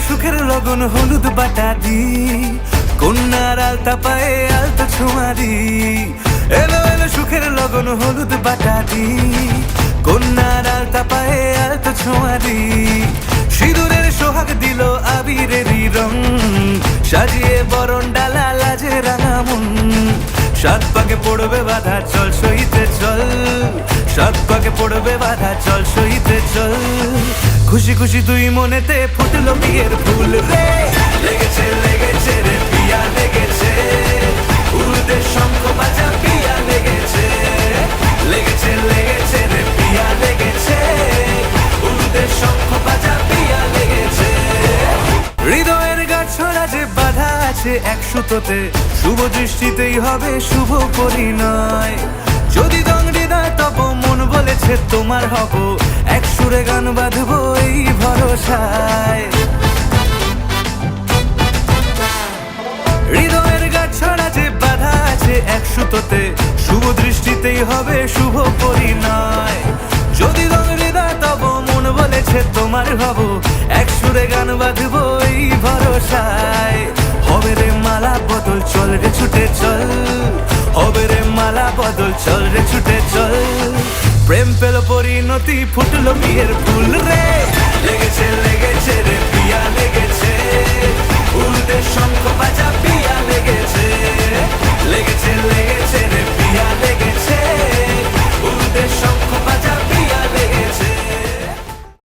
সুখের লগন হলুদ বাটা দি, কন্যার আলতা পায়ে আলতা ছোঁয়া দি। এলো এলো সুখের লগন হলুদ বাটা দি, কন্যার আলতা পায়ে আলতা ছোঁয়া দি। সিঁদুরের সোহাগ দিল আবিরেরই রং, সাজিয়ে বরণ ডালা লাজে রাঙা মন। সাত পাকে পড়বে বাধা চল সইতে চল, সাত পাকে পড়বে বাধা চল সইতে চল। খুশি খুশি দুই মনেতে ফুটলো বিয়ের ফুল রে, লেগেছে লেগেছে রে পিয়া লেগেছে, উরুদের শঙ্খ বাজা পিয়া লেগেছে, লেগেছে লেগেছে রে পিয়া লেগেছে, উরুদের শঙ্খ বাজা পিয়া লেগেছে। হৃদয়ের গাছড়া যে বাধা আছে এক সুতোতে, শুভ দৃষ্টিতেই হবে শুভ পরিণয়। যদি দংড়ি দেয় তব মন বলেছে তোমার হব, এক সুরে গান বাঁধবো এই ভরসায়। হৃদয়ের গাছড়া যে বাধা আছে এক সুতোতে, শুভ দৃষ্টিতেই হবে শুভ পরিণয়। যদি দংড়ি দেয় তব মন বলেছে তোমার হব, এক সুরে গান বাঁধবো এই ভরসায়। হবে রে মালা বদল চল রে ছুটে চল, হবে রে মালা বদল চল রে ছুটে চল। প্রেম পেল পরিণতি ফুটলো বিয়ের ফুল রে,